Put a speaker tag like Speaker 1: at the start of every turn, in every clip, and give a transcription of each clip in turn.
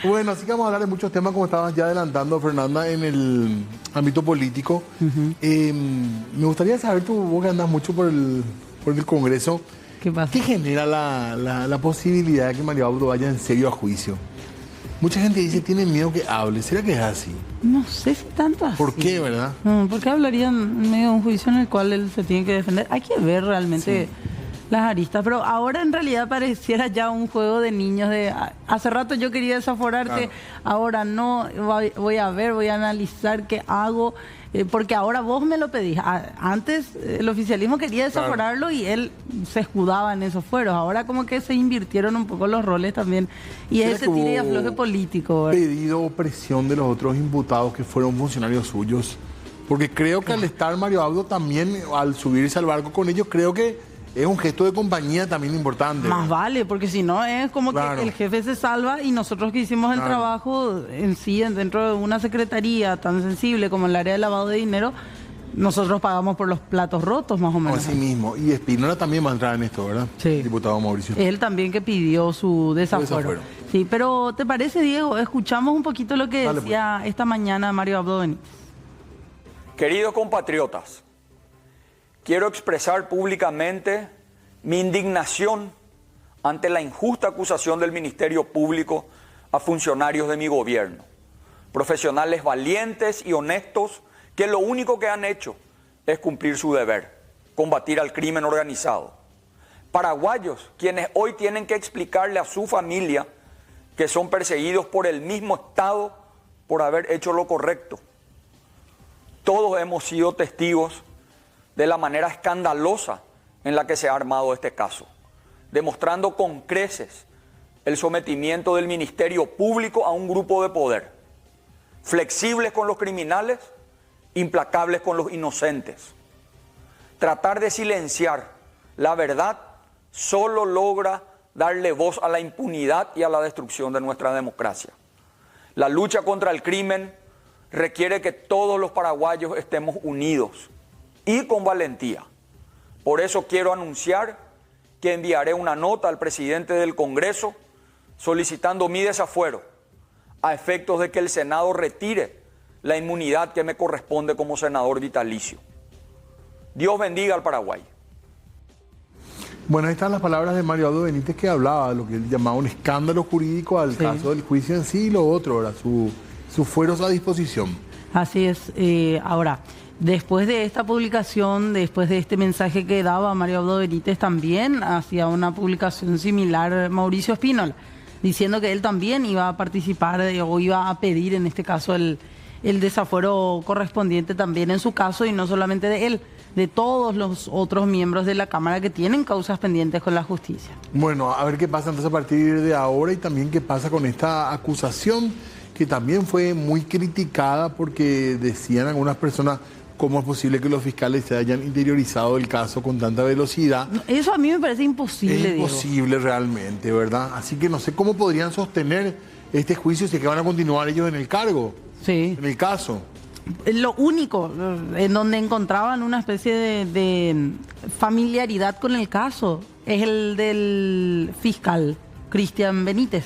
Speaker 1: Bueno, así que vamos a hablar de muchos temas, como estabas ya adelantando, Fernanda, en el ámbito político. Me gustaría saber, vos que andas mucho por el Congreso,
Speaker 2: ¿Qué pasa?
Speaker 1: ¿qué genera la posibilidad de que Mario Abdo vaya en serio a juicio? Mucha gente dice, tiene miedo que hable. ¿Será que es así?
Speaker 2: No sé si tanto así.
Speaker 1: ¿Por qué, verdad?
Speaker 2: ¿Por qué hablaría en medio de un juicio en el cual él se tiene que defender? Hay que ver realmente las aristas, pero ahora en realidad pareciera ya un juego de niños de hace rato yo quería desaforarte, ahora no, voy a ver, voy a analizar qué hago, porque ahora vos me lo pedís. Antes el oficialismo quería desaforarlo y él se escudaba en esos fueros. Ahora como que se invirtieron un poco los roles también y es ese tire y afloje político, ¿verdad?
Speaker 1: Pedido o presión de los otros imputados que fueron funcionarios suyos, porque creo que al estar Mario Abdo también, al subirse al barco con ellos, creo que es un gesto de compañía también importante.
Speaker 2: Más vale, porque si no es como que el jefe se salva y nosotros que hicimos el trabajo en sí, dentro de una secretaría tan sensible como el área de lavado de dinero, nosotros pagamos por los platos rotos, más o menos.
Speaker 1: Así mismo. Y Espínola también va a entrar en esto, ¿verdad?
Speaker 2: Sí.
Speaker 1: Diputado Mauricio.
Speaker 2: Él también que pidió su desafuero. Sí, pero ¿te parece, Diego? Escuchamos un poquito lo que decía esta mañana Mario Abdo Benítez.
Speaker 3: Queridos compatriotas, quiero expresar públicamente mi indignación ante la injusta acusación del Ministerio Público a funcionarios de mi gobierno, profesionales valientes y honestos que lo único que han hecho es cumplir su deber, combatir al crimen organizado. Paraguayos quienes hoy tienen que explicarle a su familia que son perseguidos por el mismo Estado por haber hecho lo correcto. Todos hemos sido testigos de la manera escandalosa en la que se ha armado este caso, demostrando con creces el sometimiento del Ministerio Público a un grupo de poder, flexibles con los criminales, implacables con los inocentes. Tratar de silenciar la verdad solo logra darle voz a la impunidad y a la destrucción de nuestra democracia. La lucha contra el crimen requiere que todos los paraguayos estemos unidos y con valentía. Por eso quiero anunciar que enviaré una nota al presidente del Congreso solicitando mi desafuero a efectos de que el Senado retire la inmunidad que me corresponde como senador vitalicio. Dios bendiga al Paraguay.
Speaker 1: Bueno, ahí están las palabras de Mario Abdo Benítez, que hablaba de lo que él llamaba un escándalo jurídico al caso del juicio en sí y lo otro, ¿verdad? Sus fueros a disposición.
Speaker 2: Así es. Ahora, después de esta publicación, después de este mensaje que daba Mario Abdo Benítez, también hacía una publicación similar Mauricio Espínola, diciendo que él también iba a participar o iba a pedir, en este caso, el desafuero correspondiente también en su caso, y no solamente de él, de todos los otros miembros de la Cámara que tienen causas pendientes con la justicia.
Speaker 1: Bueno, a ver qué pasa entonces a partir de ahora y también qué pasa con esta acusación que también fue muy criticada porque decían algunas personas cómo es posible que los fiscales se hayan interiorizado el caso con tanta velocidad.
Speaker 2: Eso a mí me parece imposible.
Speaker 1: Es imposible realmente, ¿verdad? Así que no sé cómo podrían sostener este juicio si es que van a continuar ellos en el cargo, en el caso.
Speaker 2: Lo único en donde encontraban una especie de familiaridad con el caso es el del fiscal Cristian Benítez,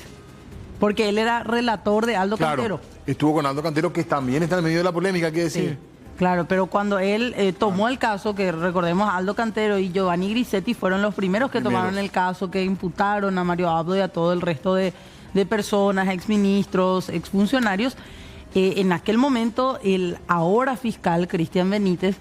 Speaker 2: porque él era relator de Aldo Cantero.
Speaker 1: Estuvo con Aldo Cantero, que también está en medio de la polémica, hay que decir.
Speaker 2: Sí, claro, pero cuando él tomó el caso, que recordemos Aldo Cantero y Giovanni Grisetti fueron los primeros que tomaron el caso, que imputaron a Mario Abdo y a todo el resto de personas, exministros, exfuncionarios. En aquel momento, el ahora fiscal Cristian Benítez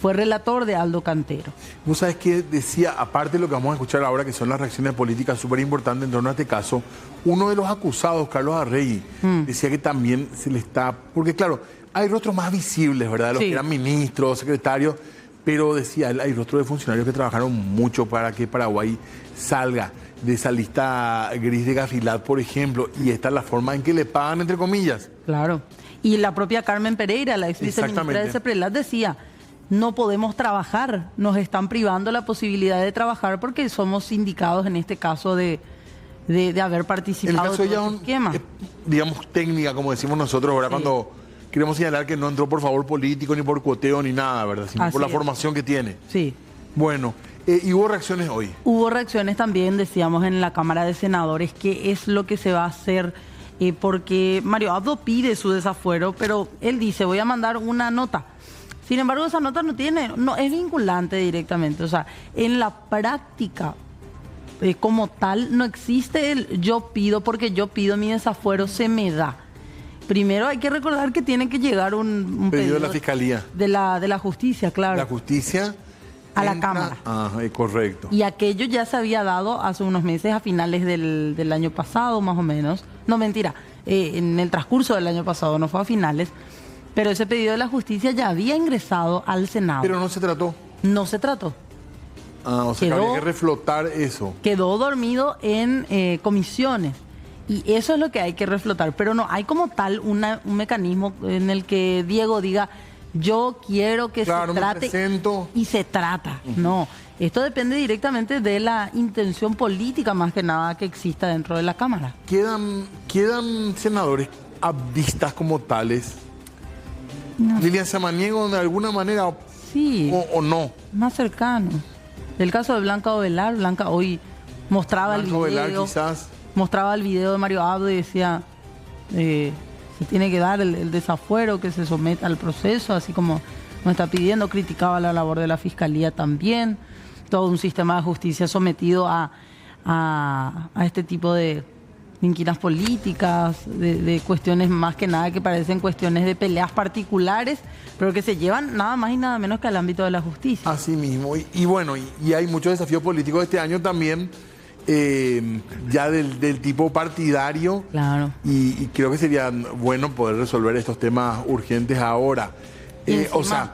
Speaker 2: fue relator de Aldo Cantero.
Speaker 1: Vos sabés que decía, aparte de lo que vamos a escuchar ahora, que son las reacciones políticas súper importantes en torno a este caso, uno de los acusados, Carlos Arregui, decía que también se le está... Porque claro, hay rostros más visibles, ¿verdad? Los que eran ministros, secretarios, pero decía, hay rostros de funcionarios que trabajaron mucho para que Paraguay salga de esa lista gris de Gafilat, por ejemplo, y esta es la forma en que le pagan, entre comillas.
Speaker 2: Claro. Y la propia Carmen Pereira, la ex viceministra de CEPRELAT, decía, no podemos trabajar, nos están privando la posibilidad de trabajar porque somos sindicados en este caso de haber participado
Speaker 1: en el caso
Speaker 2: en esquema.
Speaker 1: Digamos, técnica, como decimos nosotros, ¿verdad? Cuando queremos señalar que no entró por favor político, ni por cuoteo, ni nada, ¿verdad? Sino por la formación que tiene.
Speaker 2: Sí.
Speaker 1: Bueno, ¿y hubo reacciones hoy?
Speaker 2: Hubo reacciones también, decíamos, en la Cámara de Senadores, qué es lo que se va a hacer porque Mario Abdo pide su desafuero, pero él dice, voy a mandar una nota. Sin embargo, esa nota no es vinculante directamente. O sea, en la práctica, como tal, no existe el yo pido, porque yo pido mi desafuero, se me da. Primero hay que recordar que tiene que llegar un
Speaker 1: pedido de la Fiscalía.
Speaker 2: De la justicia, claro.
Speaker 1: La justicia
Speaker 2: a la Cámara.
Speaker 1: Correcto.
Speaker 2: Y aquello ya se había dado hace unos meses, a finales del año pasado, más o menos. No, mentira, en el transcurso del año pasado, no fue a finales. Pero ese pedido de la justicia ya había ingresado al Senado.
Speaker 1: Pero no se trató.
Speaker 2: No se trató.
Speaker 1: O sea, que habría que reflotar eso.
Speaker 2: Quedó dormido en comisiones. Y eso es lo que hay que reflotar. Pero no hay como tal un mecanismo en el que Diego diga, yo quiero que se trate. Y se trata. No. Esto depende directamente de la intención política, más que nada, que exista dentro de la Cámara.
Speaker 1: ¿Quedan senadores abdistas como tales?
Speaker 2: No.
Speaker 1: ¿Lilian Samaniego de alguna manera
Speaker 2: sí,
Speaker 1: o no?
Speaker 2: Más cercano. El caso de Blanca Ovelar, Blanca hoy mostraba el video.
Speaker 1: Ovelar, quizás.
Speaker 2: Mostraba el video de Mario Abdo y decía, se tiene que dar el desafuero, que se someta al proceso, así como nos está pidiendo. Criticaba la labor de la Fiscalía también. Todo un sistema de justicia sometido a este tipo de inquietudes políticas, de cuestiones más que nada que parecen cuestiones de peleas particulares, pero que se llevan nada más y nada menos que al ámbito de la justicia.
Speaker 1: Así mismo. Y bueno, y hay muchos desafíos políticos este año también, ya del tipo partidario.
Speaker 2: Claro.
Speaker 1: Y creo que sería bueno poder resolver estos temas urgentes ahora. O sea,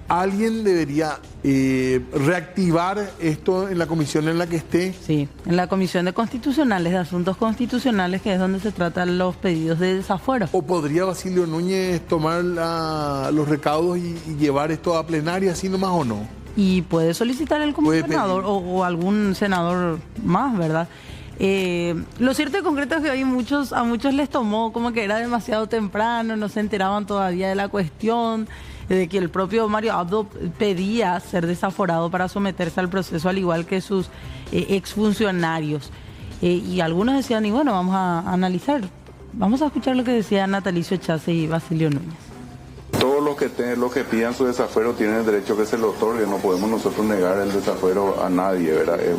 Speaker 1: alguien debería reactivar esto en la comisión en la que esté.
Speaker 2: Sí, en la Comisión de Constitucionales, de Asuntos Constitucionales, que es donde se tratan los pedidos de desafuero.
Speaker 1: ¿O podría Basilio Núñez tomar los recaudos y llevar esto a plenaria, así nomás o no?
Speaker 2: Y puede solicitar él como senador o algún senador más, ¿verdad? Lo cierto y concreto es que hoy a muchos les tomó como que era demasiado temprano, no se enteraban todavía de la cuestión, de que el propio Mario Abdo pedía ser desaforado para someterse al proceso, al igual que sus exfuncionarios. Y algunos decían, y bueno, vamos a analizar. Vamos a escuchar lo que decían Natalicio Chase y Basilio Núñez.
Speaker 4: Todos los que pidan su desafuero tienen el derecho que se lo otorgue. No podemos nosotros negar el desafuero a nadie, ¿verdad? Es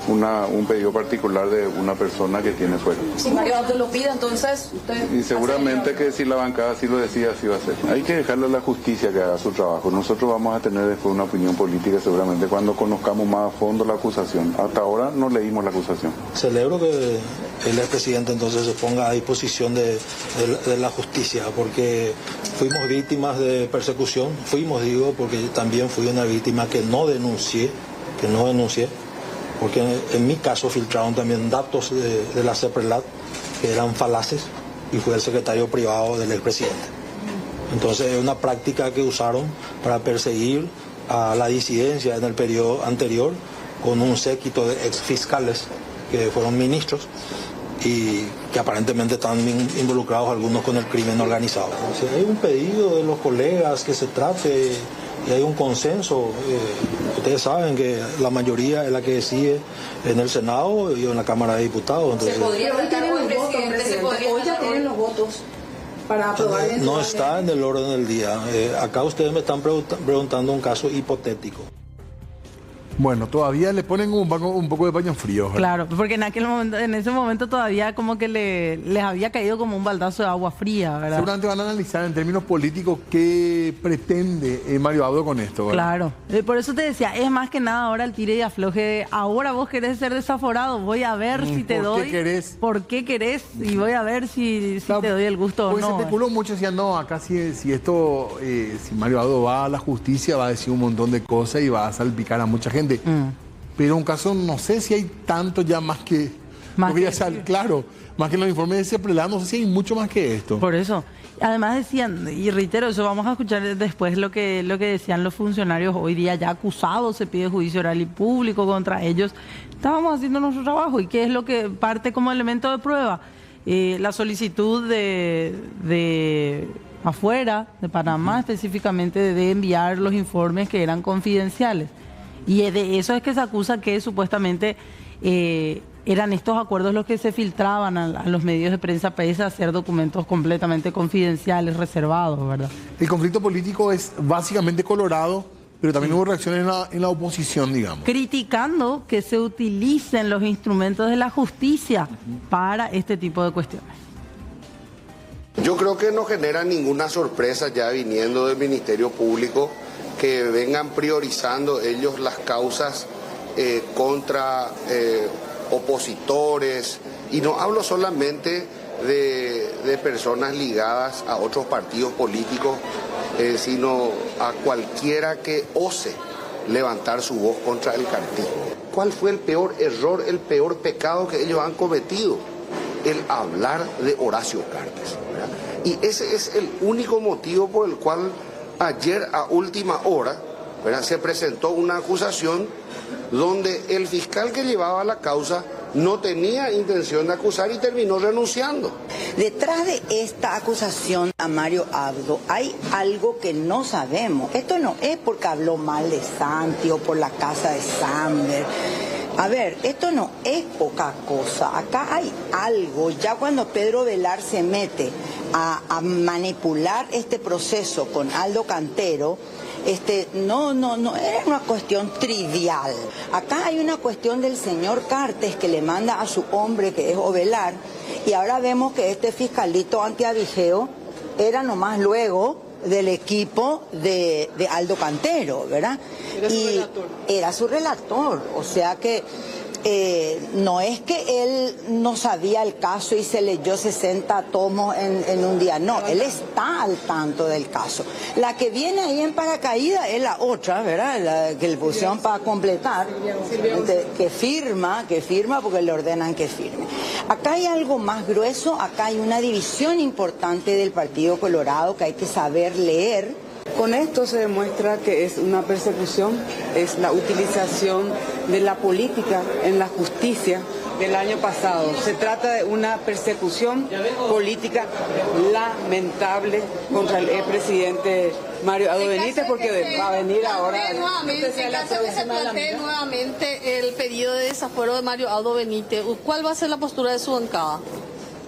Speaker 4: un pedido particular de una persona que tiene sueldo.
Speaker 5: Si Mario Abdo lo pide, entonces usted...
Speaker 4: Y seguramente que si la bancada así lo decía, así va a ser. Hay que dejarle a la justicia que haga su trabajo. Nosotros vamos a tener después una opinión política seguramente cuando conozcamos más a fondo la acusación. Hasta ahora no leímos la acusación.
Speaker 6: Celebro que el expresidente entonces se ponga a disposición de la justicia, porque fuimos víctimas de persecución. Digo, porque también fui una víctima que no denuncié. Porque en mi caso filtraron también datos de la CEPRELAT que eran falaces y fui el secretario privado del expresidente. Entonces es una práctica que usaron para perseguir a la disidencia en el periodo anterior con un séquito de exfiscales que fueron ministros y que aparentemente están involucrados algunos con el crimen organizado. Entonces, hay un pedido de los colegas que se trate y hay un consenso. Ustedes saben que la mayoría es la que decide en el Senado y en la Cámara de Diputados. Entonces,
Speaker 5: ¿se podría votar con el presidente? Hoy ya tienen los votos para aprobar el
Speaker 6: no está en el orden del día. Acá ustedes me están preguntando un caso hipotético.
Speaker 1: Bueno, todavía le ponen un poco de paño frío, ¿verdad?
Speaker 2: Claro, porque en ese momento todavía como que les había caído como un baldazo de agua fría, ¿verdad?
Speaker 1: Seguramente van a analizar en términos políticos qué pretende Mario Abdo con esto, ¿verdad?
Speaker 2: Claro, por eso te decía, es más que nada ahora el tire y afloje de ahora vos querés ser desaforado, voy a ver si te doy. ¿Por qué querés? Y voy a ver si te doy el gusto o no.
Speaker 1: Se especuló mucho, decían, no, acá si Mario Abdo va a la justicia va a decir un montón de cosas y va a salpicar a mucha gente. Pero un caso, no sé si hay tanto ya más que claro, más que los informes de CEPRELAT, no sé si hay mucho más que esto.
Speaker 2: Por eso. Además decían, y reitero, eso vamos a escuchar después lo que decían los funcionarios hoy día ya acusados, se pide juicio oral y público contra ellos. Estábamos haciendo nuestro trabajo y qué es lo que parte como elemento de prueba. La solicitud de afuera, de Panamá específicamente, de enviar los informes que eran confidenciales. Y de eso es que se acusa que supuestamente eran estos acuerdos los que se filtraban a los medios de prensa pese a ser documentos completamente confidenciales, reservados, ¿verdad?
Speaker 1: El conflicto político es básicamente colorado, pero también hubo reacciones en la oposición, digamos.
Speaker 2: Criticando que se utilicen los instrumentos de la justicia para este tipo de cuestiones.
Speaker 7: Yo creo que no genera ninguna sorpresa ya viniendo del Ministerio Público que vengan priorizando ellos las causas contra opositores, y no hablo solamente de personas ligadas a otros partidos políticos, sino a cualquiera que ose levantar su voz contra el cartismo. ¿Cuál fue el peor error, el peor pecado que ellos han cometido? El hablar de Horacio Cartes, ¿verdad? Y ese es el único motivo por el cual ayer a última hora, ¿verdad?, se presentó una acusación donde el fiscal que llevaba la causa no tenía intención de acusar y terminó renunciando.
Speaker 8: Detrás de esta acusación a Mario Abdo hay algo que no sabemos. Esto no es porque habló mal de Santi o por la casa de Samber. A ver, esto no es poca cosa. Acá hay algo. Ya cuando Pedro Velar se mete a manipular este proceso con Aldo Cantero, no era una cuestión trivial. Acá hay una cuestión del señor Cartes que le manda a su hombre, que es Ovelar, y ahora vemos que este fiscalito antiavigeo era nomás luego del equipo de Aldo Cantero, ¿verdad? Era su relator, o sea que no es que él no sabía el caso y se leyó 60 tomos en un día, no, él está al tanto del caso. La que viene ahí en paracaídas es la otra, ¿verdad? La que le pusieron para completar, que firma porque le ordenan que firme. Acá hay algo más grueso, acá hay una división importante del Partido Colorado que hay que saber leer.
Speaker 9: Con esto se demuestra que es una persecución, es la utilización de la política en la justicia del año pasado. Se trata de una persecución política lamentable contra el expresidente Mario Abdo Benítez, porque va a venir ahora.
Speaker 5: En caso de que se plantee nuevamente el pedido de desafuero de Mario Abdo Benítez, ¿cuál va a ser la postura de su bancada?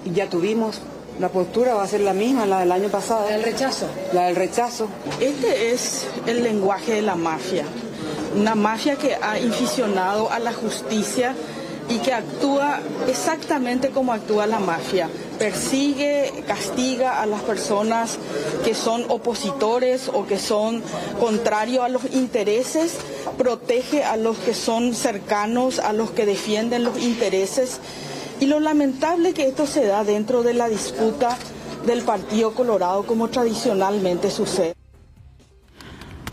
Speaker 9: Ya tuvimos. La postura va a ser la misma, la del año pasado.
Speaker 5: ¿La del rechazo?
Speaker 9: La del rechazo.
Speaker 10: Este es el lenguaje de la mafia. Una mafia que ha inficionado a la justicia y que actúa exactamente como actúa la mafia. Persigue, castiga a las personas que son opositores o que son contrarios a los intereses, protege a los que son cercanos, a los que defienden los intereses. Y lo lamentable que esto se da dentro de la disputa del Partido Colorado, como tradicionalmente sucede.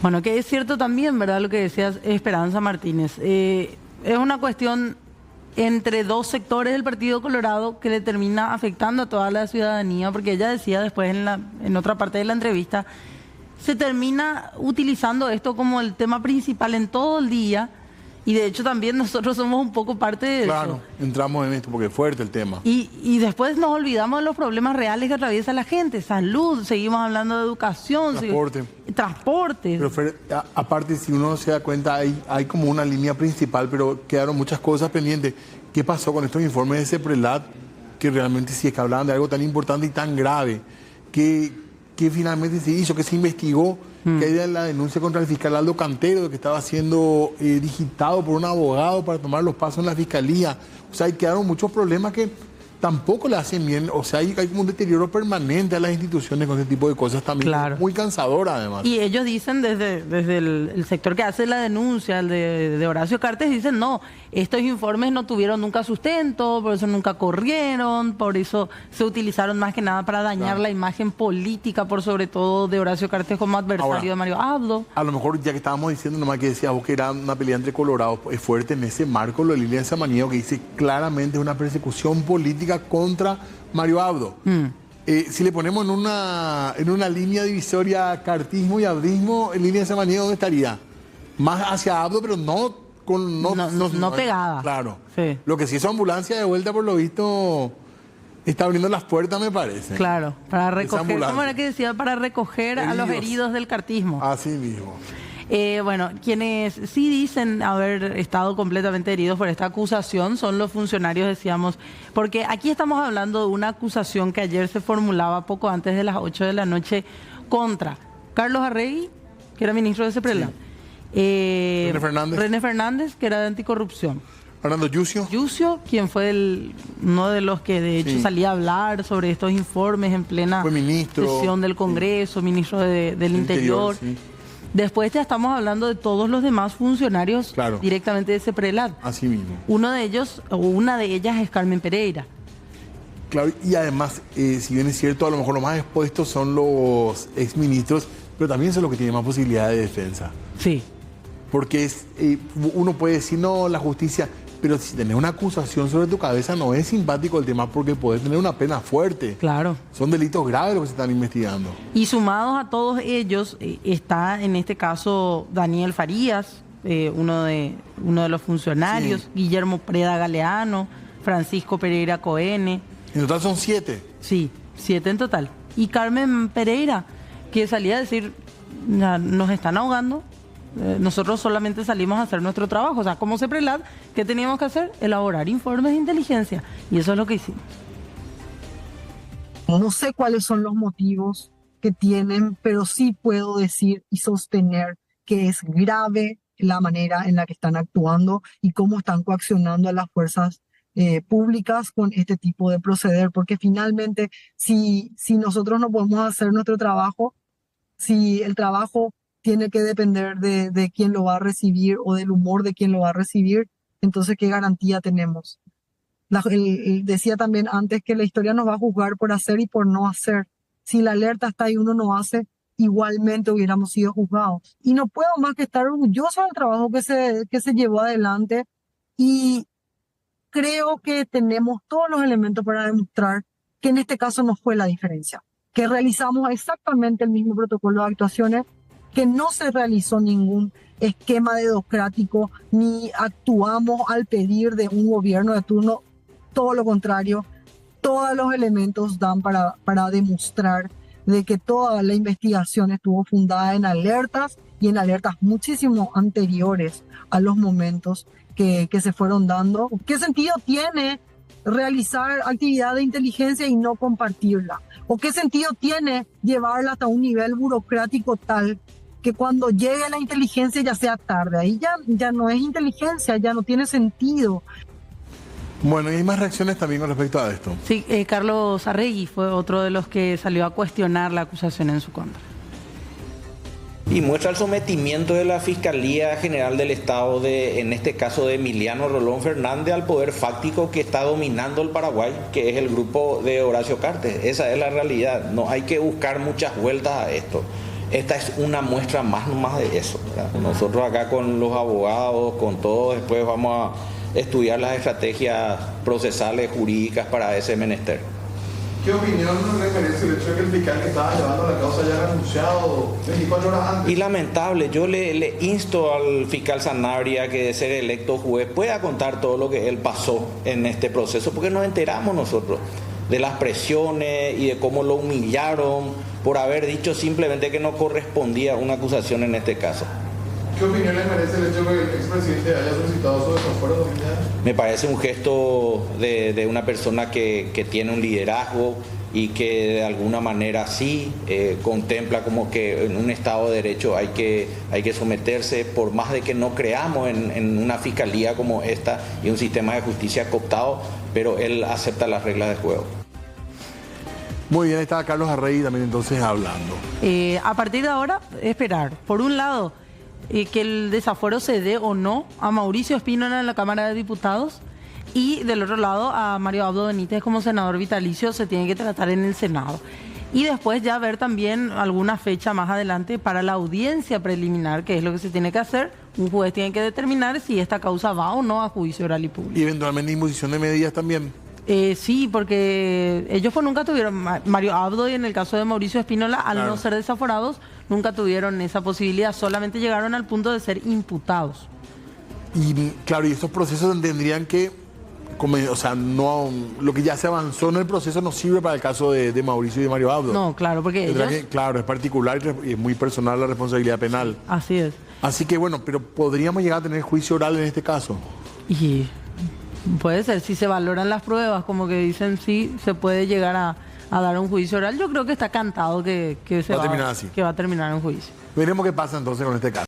Speaker 2: Bueno, que es cierto también, ¿verdad?, lo que decías, Esperanza Martínez. Es una cuestión entre dos sectores del Partido Colorado que le termina afectando a toda la ciudadanía, porque ella decía después en otra parte de la entrevista, se termina utilizando esto como el tema principal en todo el día. Y de hecho también nosotros somos un poco parte de eso.
Speaker 1: Claro, entramos en esto porque es fuerte el tema.
Speaker 2: Y después nos olvidamos de los problemas reales que atraviesa la gente. Salud, seguimos hablando de educación. Transporte.
Speaker 1: Pero Fer, aparte, si uno se da cuenta, hay como una línea principal, pero quedaron muchas cosas pendientes. ¿Qué pasó con estos informes de CEPRELAT? Que realmente sí es que hablaban de algo tan importante y tan grave. Que finalmente se hizo, que se investigó. Que hay la denuncia contra el fiscal Aldo Cantero de que estaba siendo digitado por un abogado para tomar los pasos en la fiscalía. O sea, ahí quedaron muchos problemas que tampoco le hacen bien. O sea, hay como un deterioro permanente a las instituciones con ese tipo de cosas también. Claro. Muy cansadora, además.
Speaker 2: Y ellos dicen desde el sector que hace la denuncia, el de Horacio Cartes, dicen no, estos informes no tuvieron nunca sustento, por eso nunca corrieron, por eso se utilizaron más que nada para dañar la imagen política, por sobre todo de Horacio Cartes como adversario de Mario Abdo.
Speaker 1: A lo mejor, ya que estábamos diciendo nomás que decías vos que era una pelea entre colorados, es fuerte en ese marco lo de Lilian Samaniego, que dice claramente una persecución política contra Mario Abdo. Si le ponemos en una línea divisoria cartismo y abdismo, Lilian Samaniego, ¿dónde estaría? Más hacia Abdo, pero no
Speaker 2: pegada.
Speaker 1: Claro.
Speaker 2: Sí.
Speaker 1: Lo que sí es ambulancia de vuelta, por lo visto, está abriendo las puertas, me parece.
Speaker 2: Claro, para recoger, ¿cómo era que decía? Para recoger a los heridos del cartismo.
Speaker 1: Así mismo.
Speaker 2: Bueno, quienes sí dicen haber estado completamente heridos por esta acusación son los funcionarios, decíamos, porque aquí estamos hablando de una acusación que ayer se formulaba poco antes de las 8 de la noche contra Carlos Arregui, que era ministro de CEPRELAD, René Fernández, que era de anticorrupción,
Speaker 1: Fernando Yucio,
Speaker 2: quien fue uno de los que de hecho salía a hablar sobre estos informes en plena sesión del Congreso, ministro del Interior. Sí. Después ya estamos hablando de todos los demás funcionarios directamente de CEPRELAD.
Speaker 1: Así mismo.
Speaker 2: Uno de ellos, o una de ellas es Carmen Pereira.
Speaker 1: Claro, y además, si bien es cierto, a lo mejor los más expuestos son los exministros, pero también son los que tienen más posibilidad de defensa.
Speaker 2: Sí.
Speaker 1: Porque uno puede decir, no, la justicia... Pero si tenés una acusación sobre tu cabeza no es simpático el tema porque podés tener una pena fuerte.
Speaker 2: Claro.
Speaker 1: Son delitos graves los que se están investigando.
Speaker 2: Y sumados a todos ellos está en este caso Daniel Farías, uno de los funcionarios, Guillermo Preda Galeano, Francisco Pereira Coene.
Speaker 1: En total son 7.
Speaker 2: Sí, 7 en total. Y Carmen Pereira, que salía a decir, nos están ahogando. Nosotros solamente salimos a hacer nuestro trabajo. O sea, como CEPRELAD, ¿qué teníamos que hacer? Elaborar informes de inteligencia. Y eso es lo que hicimos.
Speaker 11: No sé cuáles son los motivos que tienen, pero sí puedo decir y sostener que es grave la manera en la que están actuando y cómo están coaccionando a las fuerzas públicas con este tipo de proceder. Porque finalmente, si nosotros no podemos hacer nuestro trabajo, si el trabajo tiene que depender de quién lo va a recibir o del humor de quien lo va a recibir, entonces ¿qué garantía tenemos? Decía también antes que la historia nos va a juzgar por hacer y por no hacer. Si la alerta está y uno no hace, igualmente hubiéramos sido juzgados. Y no puedo más que estar orgulloso del trabajo que se llevó adelante y creo que tenemos todos los elementos para demostrar que en este caso no fue la diferencia, que realizamos exactamente el mismo protocolo de actuaciones, que no se realizó ningún esquema dedocrático, ni actuamos al pedir de un gobierno de turno, todo lo contrario, todos los elementos dan para demostrar de que toda la investigación estuvo fundada en alertas y en alertas muchísimo anteriores a los momentos que se fueron dando. ¿Qué sentido tiene realizar actividad de inteligencia y no compartirla? ¿O qué sentido tiene llevarla hasta un nivel burocrático tal que cuando llegue la inteligencia ya sea tarde? Ahí ya no es inteligencia, ya no tiene sentido.
Speaker 1: Bueno, y hay más reacciones también con respecto a esto.
Speaker 2: Sí, Carlos Arregui fue otro de los que salió a cuestionar la acusación en su contra.
Speaker 12: Y muestra el sometimiento de la Fiscalía General del Estado, en este caso de Emiliano Rolón Fernández, al poder fáctico que está dominando el Paraguay, que es el grupo de Horacio Cartes. Esa es la realidad. No hay que buscar muchas vueltas a esto. Esta es una muestra más de eso, ¿verdad? Nosotros acá con los abogados, con todos, después vamos a estudiar las estrategias procesales, jurídicas para ese menester.
Speaker 1: ¿Qué opinión le merece el hecho de que el fiscal que estaba llevando la causa haya renunciado 24 horas antes?
Speaker 12: Y lamentable, yo le insto al fiscal Sanabria que de ser electo juez pueda contar todo lo que él pasó en este proceso, porque nos enteramos nosotros de las presiones y de cómo lo humillaron por haber dicho simplemente que no correspondía una acusación en este caso.
Speaker 1: ¿Qué opinión le merece el hecho de que el expresidente haya solicitado su desafuero dominical?
Speaker 12: Me parece un gesto de una persona que tiene un liderazgo y que de alguna manera sí contempla como que en un Estado de Derecho hay que someterse, por más de que no creamos en una fiscalía como esta y un sistema de justicia cooptado, pero él acepta las reglas del juego.
Speaker 1: Muy bien, ahí estaba Carlos Arregui también entonces hablando.
Speaker 2: A partir de ahora, esperar. Por un lado, que el desafuero se dé o no a Mauricio Espínola en la Cámara de Diputados, y del otro lado a Mario Abdo Benítez como senador vitalicio. Se tiene que tratar en el Senado. Y después ya ver también alguna fecha más adelante para la audiencia preliminar, que es lo que se tiene que hacer. Un juez tiene que determinar si esta causa va o no a juicio oral y público.
Speaker 1: Y eventualmente imposición de medidas también.
Speaker 2: Sí, porque ellos pues nunca tuvieron, Mario Abdo y en el caso de Mauricio Espínola, al no ser desaforados, nunca tuvieron esa posibilidad, solamente llegaron al punto de ser imputados.
Speaker 1: Y claro, y estos procesos tendrían que o sea, no, lo que ya se avanzó en el proceso no sirve para el caso de Mauricio y de Mario Abdo.
Speaker 2: No, claro, porque
Speaker 1: claro, es particular y es muy personal la responsabilidad penal.
Speaker 2: Así es.
Speaker 1: Así que bueno, pero podríamos llegar a tener juicio oral en este caso.
Speaker 2: Y puede ser, si se valoran las pruebas, como que dicen, sí, se puede llegar a dar un juicio oral. Yo creo que está cantado que va a terminar en juicio.
Speaker 1: Veremos qué pasa entonces con este caso.